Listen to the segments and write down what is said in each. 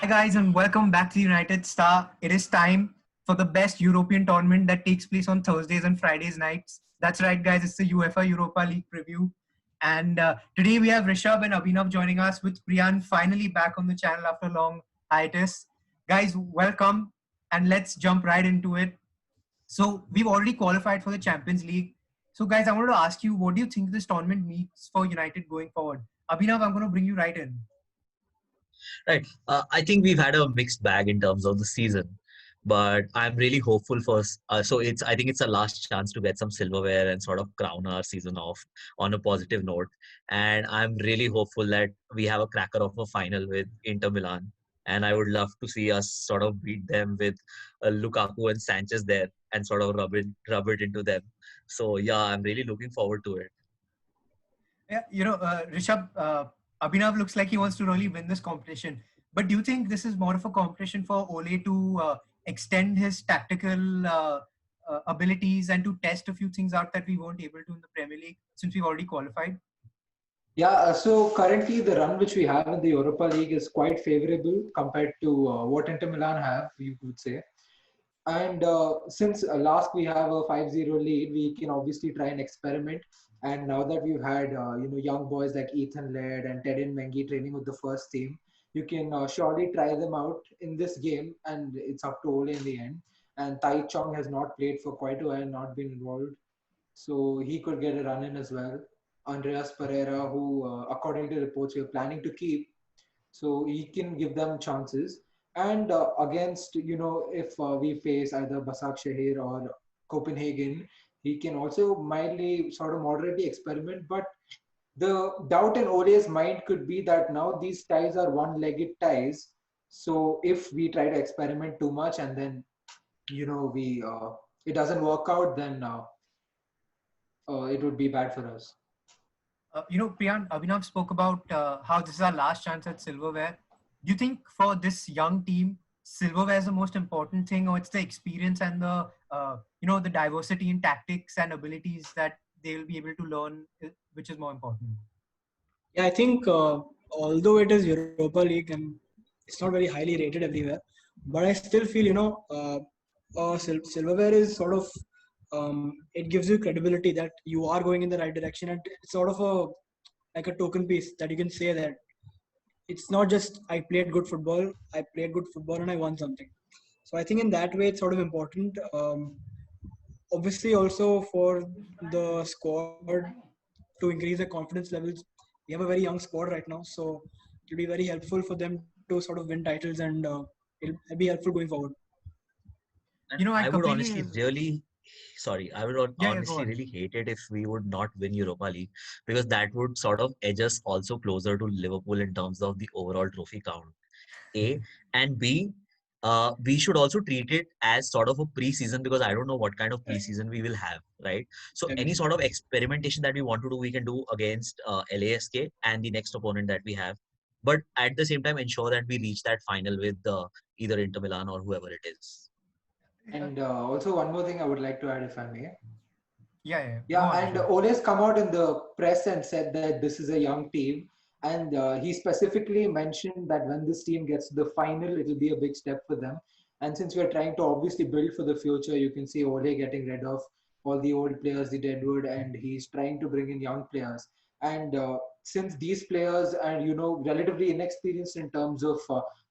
Hi guys and welcome back to the United Star. It is time for the best European tournament that takes place on Thursdays and Fridays nights. That's right guys, it's the UEFA Europa League preview. And today we have Rishabh and Abhinav joining us with Priyan finally back on the channel after a long hiatus. Guys, welcome and let's jump right into it. So we've already qualified for the Champions League. So guys, I wanted to ask you, what do you think this tournament means for United going forward? Abhinav, I'm going to bring you right in. Right. I think we've had a mixed bag in terms of the season, but I'm really hopeful for. I think it's a last chance to get some silverware and sort of crown our season off on a positive note. And I'm really hopeful that we have a cracker of a final with Inter Milan. And I would love to see us sort of beat them with Lukaku and Sanchez there and sort of rub it into them. So yeah, I'm really looking forward to it. Yeah, Rishabh, Abhinav looks like he wants to really win this competition. But do you think this is more of a competition for Ole to extend his tactical abilities and to test a few things out that we weren't able to in the Premier League since we've already qualified? Yeah, so currently the run which we have in the Europa League is quite favorable compared to what Inter Milan have, you could say. And since last we have a 5-0 lead, we can obviously try and experiment. And now that we've had young boys like Ethan Laird and Teden Mengi training with the first team, you can surely try them out in this game, and it's up to Ole in the end. And Tai Chong has not played for quite a while, not been involved, so he could get a run in as well. Andreas Pereira, who according to reports we're planning to keep, so he can give them chances. And against, if we face either Basak Shahir or Copenhagen, he can also mildly sort of moderately experiment. But the doubt in Ole's mind could be that now these ties are one-legged ties. So if we try to experiment too much and then, we it doesn't work out, then it would be bad for us. Priyan, Abhinav spoke about how this is our last chance at silverware. Do you think for this young team, silverware is the most important thing, or it's the experience and the diversity in tactics and abilities that they will be able to learn, which is more important? Yeah, I think although it is Europa League and it's not very highly rated everywhere, but I still feel silverware is sort of it gives you credibility that you are going in the right direction, and it's sort of like a token piece that you can say that it's not just I played good football, and I won something. So I think in that way it's sort of important. Obviously, also for the squad to increase their confidence levels, we have a very young squad right now, so it'll be very helpful for them to sort of win titles, and it'll be helpful going forward. And I I would completely honestly really, sorry, I would yeah, go honestly on. really hate it if we would not win Europa League, because that would sort of edge us also closer to Liverpool in terms of the overall trophy count. A and B, we should also treat it as sort of a pre-season, because I don't know what kind of pre-season we will have, right? So any Agree. sort of experimentation that we want to do, we can do against LASK and the next opponent that we have. But at the same time, ensure that we reach that final with either Inter Milan or whoever it is. And also one more thing I would like to add, if I may. Yeah. Go Yeah, on, and Rishabh. Ole's come out in the press and said that this is a young team. And he specifically mentioned that when this team gets to the final, it'll be a big step for them. And since we're trying to obviously build for the future, you can see Ole getting rid of all the old players, the deadwood, and he's trying to bring in young players. And since these players are, relatively inexperienced in terms of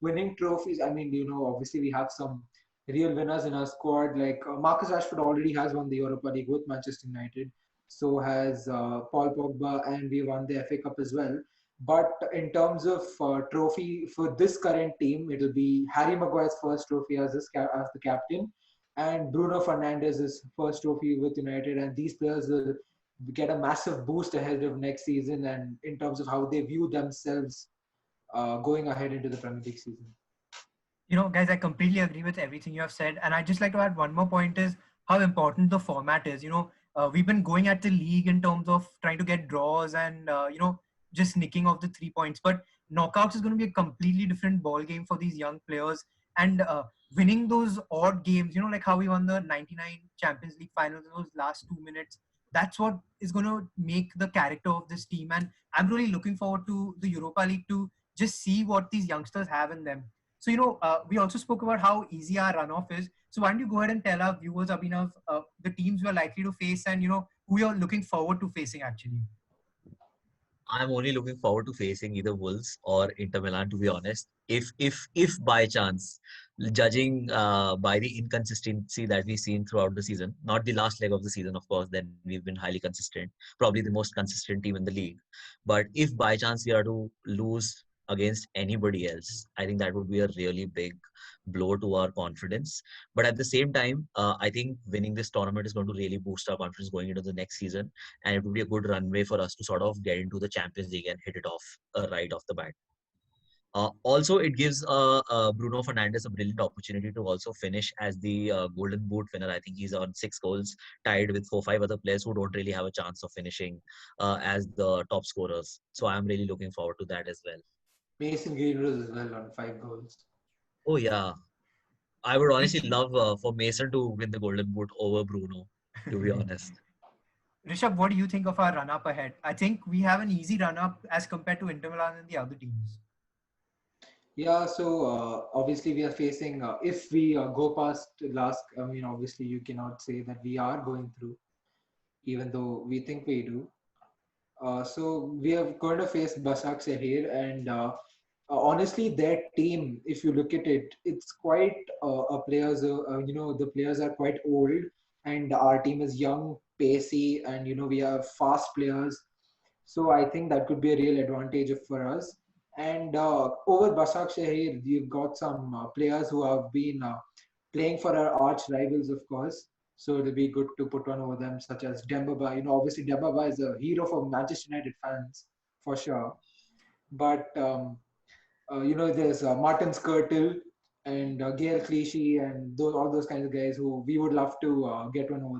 winning trophies, I mean, obviously we have some real winners in our squad. Like Marcus Rashford already has won the Europa League with Manchester United. So has Paul Pogba, and we won the FA Cup as well. But in terms of trophy for this current team, it'll be Harry Maguire's first trophy as the captain, and Bruno Fernandes's first trophy with United. And these players will get a massive boost ahead of next season, and in terms of how they view themselves going ahead into the Premier League season. Guys, I completely agree with everything you have said. And I'd just like to add one more point is how important the format is. We've been going at the league in terms of trying to get draws and, just nicking off the 3 points. But knockouts is going to be a completely different ball game for these young players. And winning those odd games, like how we won the 99 Champions League finals in those last 2 minutes, that's what is going to make the character of this team. And I'm really looking forward to the Europa League to just see what these youngsters have in them. So, we also spoke about how easy our runoff is. So, why don't you go ahead and tell our viewers, Abhinav, the teams we're likely to face and, who you're looking forward to facing actually? I'm only looking forward to facing either Wolves or Inter Milan, to be honest. If by chance, judging by the inconsistency that we've seen throughout the season, not the last leg of the season, of course, then we've been highly consistent, probably the most consistent team in the league. But if by chance we are to lose against anybody else, I think that would be a really big blow to our confidence. But at the same time, I think winning this tournament is going to really boost our confidence going into the next season, and it would be a good runway for us to sort of get into the Champions League and hit it off right off the bat. Also, it gives Bruno Fernandes a brilliant opportunity to also finish as the Golden Boot winner. I think he's on 6 goals, tied with 4-5 other players who don't really have a chance of finishing as the top scorers. So I'm really looking forward to that as well. Mason Greenwood as well on 5 goals. Oh yeah, I would honestly love for Mason to win the Golden Boot over Bruno, to be honest. Rishabh, what do you think of our run up ahead? I think we have an easy run up as compared to Inter Milan and the other teams. Yeah, so obviously we are facing, if we go past last, I mean, obviously you cannot say that we are going through, even though we think we do. So we are going to face Basak Shahir, and honestly, their team, if you look at it, it's quite players. The players are quite old, and our team is young, pacey, and we have fast players. So I think that could be a real advantage for us. And over Basak Shahir, you've got some players who have been playing for our arch rivals, of course. So it'll be good to put one over them, such as Dembaba. Obviously Dembaba is a hero for Manchester United fans, for sure. But there's Martin Skirtle and Gael Clichy and all those kinds of guys who we would love to get one over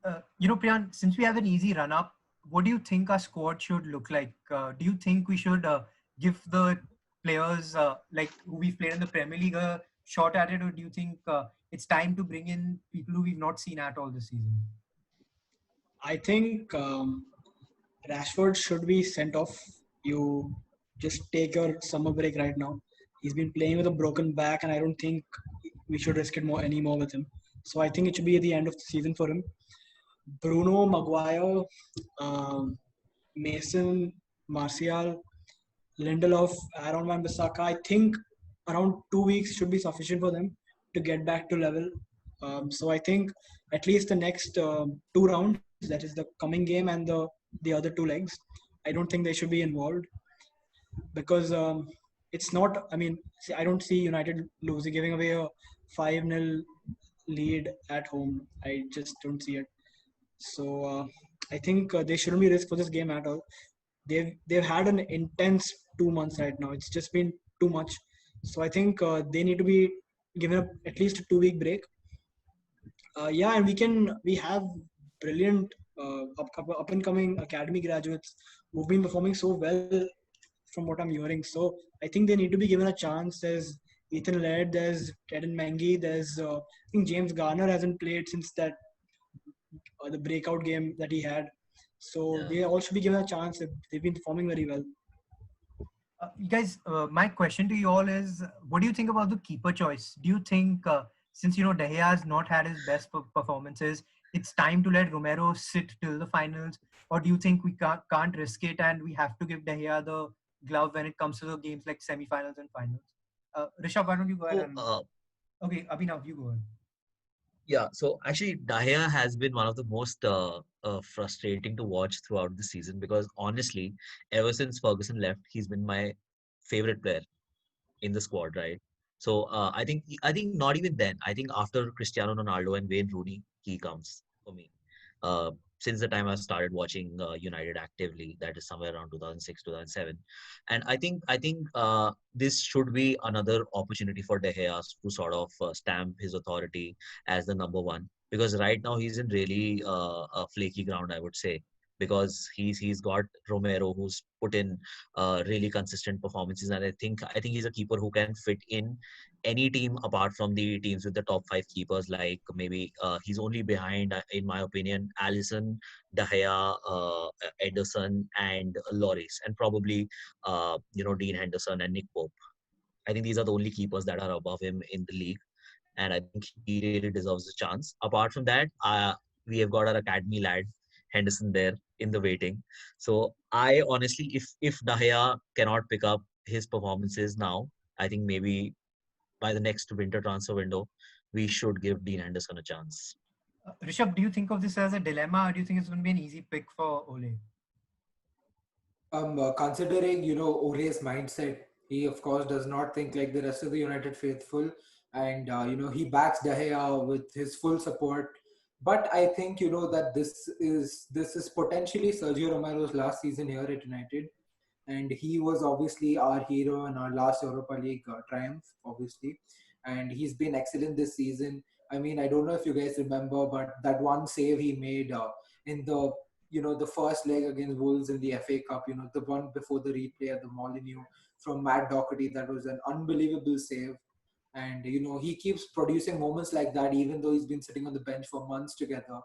them. Priyan, since we have an easy run up, what do you think our squad should look like? Do you think we should give the players like who we've played in the Premier League a shot at it, or do you think it's time to bring in people who we've not seen at all this season? I think Rashford should be sent off. You just take your summer break right now. He's been playing with a broken back, and I don't think we should risk it anymore with him. So I think it should be at the end of the season for him. Bruno, Maguire, Mason, Martial, Lindelof, Aaron Wan-Bissaka. I think around 2 weeks should be sufficient for them to get back to level. So I think at least the next 2 rounds, that is the coming game and the other 2 legs, I don't think they should be involved because it's not. I mean, I don't see United giving away a 5-0 lead at home. I just don't see it. So I think they shouldn't be risked for this game at all. They've had an intense 2 months right now. It's just been too much. So I think they need to be given at least a 2-week break. And we have brilliant up and coming academy graduates who've been performing so well from what I'm hearing. So I think they need to be given a chance. There's Ethan Laird, there's Teden Mengi, there's I think James Garner hasn't played since that the breakout game that he had. So they all should be given a chance. They've been performing very well. You guys, my question to you all is, what do you think about the keeper choice? Do you think, since De Gea has not had his best performances, it's time to let Romero sit till the finals, or do you think we can't risk it and we have to give De Gea the glove when it comes to the games like semi-finals and finals? Rishabh, why don't you go ahead? Okay, Abhinav, you go ahead. Yeah, so actually, De Gea has been one of the most frustrating to watch throughout the season because honestly, ever since Ferguson left, he's been my favorite player in the squad, right? So I think not even then. I think after Cristiano Ronaldo and Wayne Rooney, he comes for me. Since the time I started watching United actively, that is somewhere around 2006, 2007. And I think this should be another opportunity for De Gea to sort of stamp his authority as the number one. Because right now he's in really a flaky ground, I would say. because he's got Romero, who's put in really consistent performances, and I think he's a keeper who can fit in any team apart from the teams with the top five keepers. Like maybe he's only behind, in my opinion, Allison, De Gea, Ederson, and Lloris, and probably Dean Henderson and Nick Pope. I think these are the only keepers that are above him in the league, and I think he really deserves a chance. Apart from that, we have got our academy lad Henderson there in the waiting. So I honestly, if De Gea cannot pick up his performances now, I think maybe by the next winter transfer window, we should give Dean Henderson a chance. Rishabh, do you think of this as a dilemma, or do you think it's going to be an easy pick for Ole? Considering Ole's mindset, he of course does not think like the rest of the United faithful, and he backs De Gea with his full support. But I think that this is potentially Sergio Romero's last season here at United, and he was obviously our hero in our last Europa League triumph, obviously, and he's been excellent this season. I mean, I don't know if you guys remember, but that one save he made in the first leg against Wolves in the FA Cup, the one before the replay at the Molineux from Matt Doherty, that was an unbelievable save. And he keeps producing moments like that, even though he's been sitting on the bench for months together.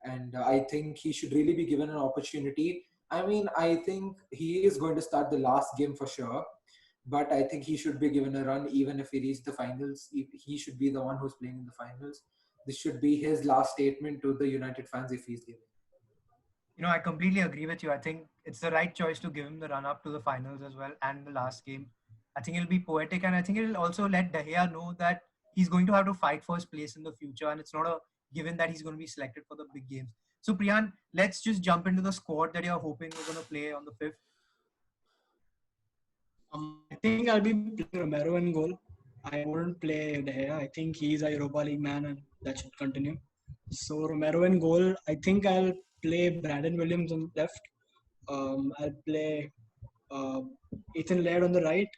And I think he should really be given an opportunity. I mean, I think he is going to start the last game for sure, but I think he should be given a run even if he reaches the finals. He should be the one who's playing in the finals. This should be his last statement to the United fans if he's given. I completely agree with you. I think it's the right choice to give him the run up to the finals as well and the last game. I think it'll be poetic, and I think it'll also let De Gea know that he's going to have to fight for his place in the future, and it's not a given that he's going to be selected for the big games. So, Priyan, let's just jump into the squad that you're hoping we're going to play on the 5th. I think I'll be playing Romero in goal. I wouldn't play De Gea. I think he's a Europa League man, and that should continue. So Romero in goal. I think I'll play Brandon Williams on the left. I'll play uh, Ethan Laird on the right,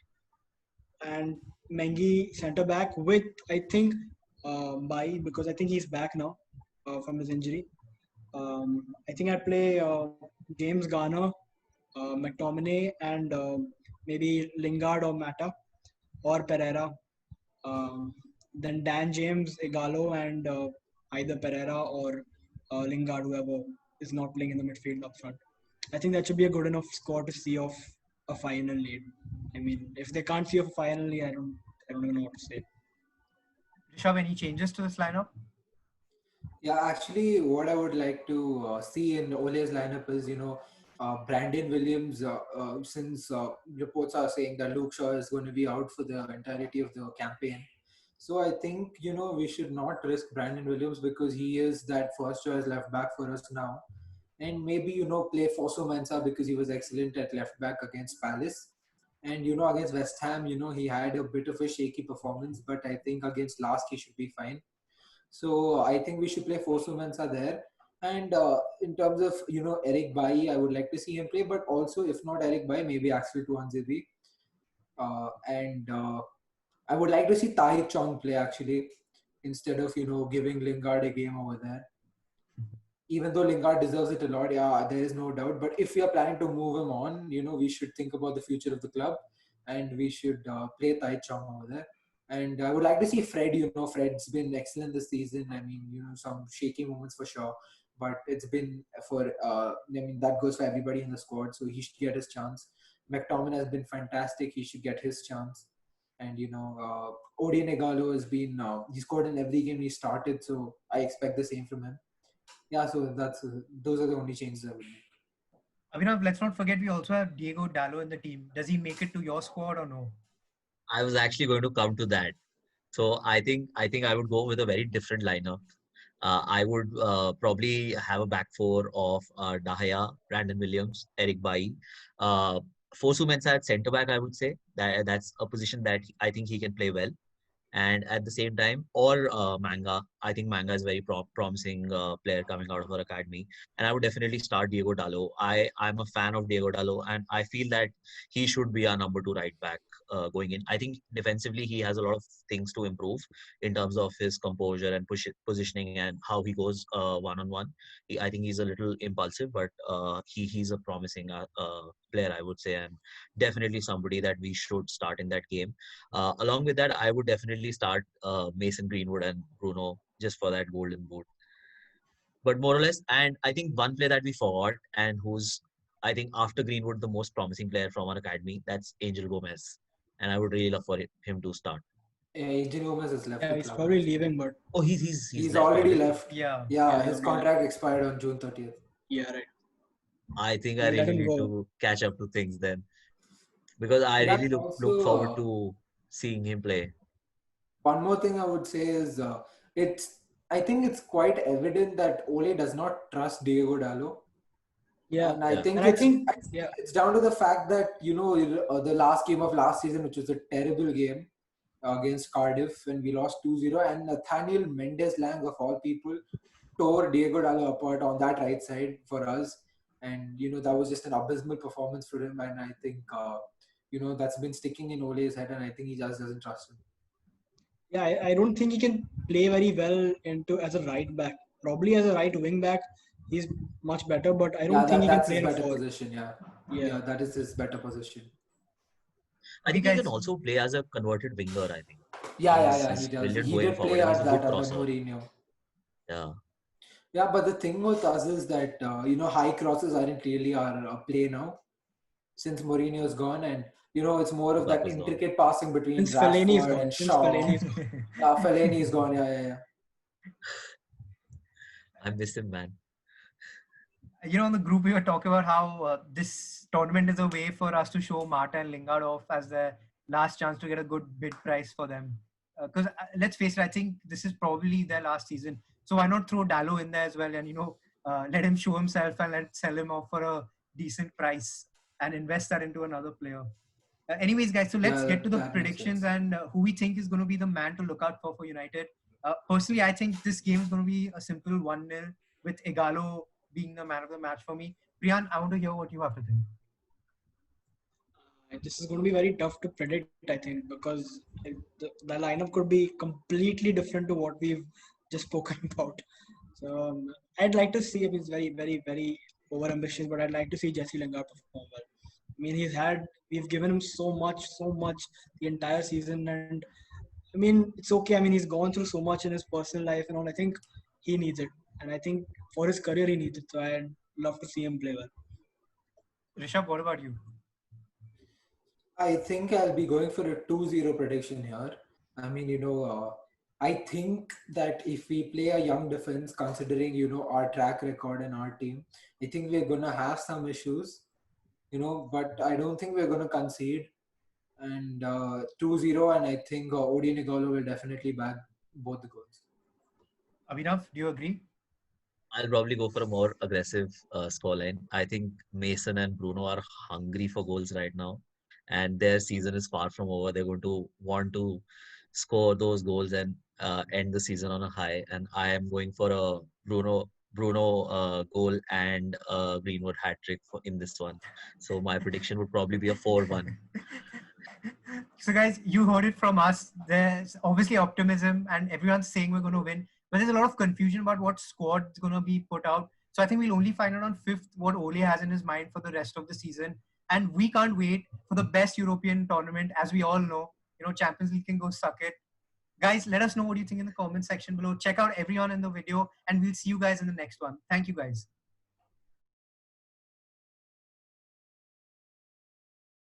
and Mengi centre back with, I think, Bai, because I think he's back now from his injury. I think I'll play James Garner, McTominay, and maybe Lingard or Mata or Pereira. Then Dan James, Igalo, and either Pereira or Lingard, whoever is not playing in the midfield up front. I think that should be a good enough score to see off a final lead. I mean, if they can't see off a final lead, I don't even know what to say. Rishabh, any changes to this lineup? Yeah, actually, what I would like to see in Ole's lineup is, Brandon Williams, since reports are saying that Luke Shaw is going to be out for the entirety of the campaign. So I think, we should not risk Brandon Williams because he is that first choice left back for us now. And maybe, play Fosu Mensah because he was excellent at left back against Palace. And, against West Ham, he had a bit of a shaky performance, but I think against Lask he should be fine. So I think we should play Fosu Mensah there. And in terms of, Eric Bailly, I would like to see him play, but also if not Eric Bailly, maybe Axel Tuanzebe. And I would like to see Tahir Chong play actually, instead of, giving Lingard a game over there. Even though Lingard deserves it a lot, yeah, there is no doubt. But if we are planning to move him on, we should think about the future of the club and we should play Tai Chong over there. And I would like to see Fred. Fred's been excellent this season. I mean, some shaky moments for sure. But it's been that goes for everybody in the squad. So he should get his chance. McTominay has been fantastic. He should get his chance. And, Odion Igalo has been, he scored in every game he started. So I expect the same from him. Yeah, so those are the only changes I would make. Abhinav, let's not forget we also have Diego Dallo in the team. Does he make it to your squad or no? I was actually going to come to that. So I think I would go with a very different lineup. I would probably have a back four of De Gea, Brandon Williams, Eric Bailly. Fosu Mensah at centre back, I would say. That's a position that I think he can play well. And at the same time, or Manga. I think Manga is very promising player coming out of our academy, and I would definitely start Diego Dallo. I'm a fan of Diego Dallo, and I feel that he should be our number 2 right back going in. I think defensively he has a lot of things to improve in terms of his composure and positioning and how he goes one on one. I think he's a little impulsive, but he's a promising player, I would say, and definitely somebody that we should start in that game. Along with that, I would definitely start Mason Greenwood and Bruno just for that golden boot. But more or less, and I think one player that we forgot and who's, I think after Greenwood, the most promising player from our academy, that's Angel Gomez. And I would really love for him to start. Yeah, Angel Gomez has left Yeah, the he's club. probably leaving, but Oh, he's He's left already left. Yeah. Yeah, Yeah, his yeah. contract expired on June 30th. yeah, right. I think I Let really him need go. to catch up to things then, because I Yeah, really look also, forward to seeing him play. one more thing I would say is I think it's quite evident that Ole does not trust Diego Dallo. Yeah, And I Yeah. think and I think it's down to the fact that, the last game of last season, which was a terrible game against Cardiff, when we lost 2-0, and Nathaniel Mendes-Lang, of all people, tore Diego Dallo apart on that right side for us. And, that was just an abysmal performance for him. And I think, that's been sticking in Ole's head, and I think he just doesn't trust him. yeah, I don't think he can play very well into as a right back. Probably as a right wing back, he's much better, but I don't think he can That's play his in a better forward. position. Yeah. Yeah. Yeah, that is his better position. I You think he guys- can also play as a converted winger, I think. Yeah, He's he does. brilliant He going did play forward and he's at a good that under crosser. Mourinho. Yeah. Yeah, but the thing with us is that high crosses aren't really our play now, since Mourinho is gone, and it's more of that Lukaku's gone. intricate passing between Since Fellaini is Rashford gone. and Since Shaw. Fellaini is gone. Yeah, Fellaini is gone. Yeah. I miss him, man. In the group we were talking about how this tournament is a way for us to show Marta and Lingard off as the last chance to get a good bid price for them. Because let's face it, I think this is probably their last season. So why not throw Dallo in there as well and let him show himself and let's sell him off for a decent price and invest that into another player. Anyways, guys, so let's get to the that makes predictions sense. and who we think is going to be the man to look out for United. Personally, I think this game is going to be a simple 1-0 with Igalo being the man of the match for me. Priyan, I want to hear what you have to think. This is going to be very tough to predict, I think, because the lineup could be completely different to what we've just spoken about. So I'd like to see him. He's very, very, very over-ambitious, but I'd like to see Jesse Lingard perform well. I mean, we've given him so much the entire season, and I mean, it's okay. I mean, he's gone through so much in his personal life and all. I think he needs it, and I think for his career he needs it. So I'd love to see him play well. Rishabh, what about you? I think I'll be going for a 2-0 prediction here. I mean, I think that if we play a young defense, considering, our track record and our team, I think we're going to have some issues, but I don't think we're going to concede. And 2-0, and I think Odion Igalo will definitely bag both the goals. Abhinav, do you agree? I'll probably go for a more aggressive scoreline. I think Mason and Bruno are hungry for goals right now, and their season is far from over. They're going to want to score those goals and end the season on a high. And I am going for a Bruno goal and a Greenwood hat trick in this one. So my prediction would probably be a 4-1. So guys, you heard it from us. There's obviously optimism and everyone's saying we're going to win, but there's a lot of confusion about what squad is going to be put out. So I think we'll only find out on 5th what Ole has in his mind for the rest of the season. And we can't wait for the best European tournament. As we all know, Champions League can go suck it. Guys, let us know what you think in the comment section below. Check out everyone in the video and we'll see you guys in the next one. Thank you guys.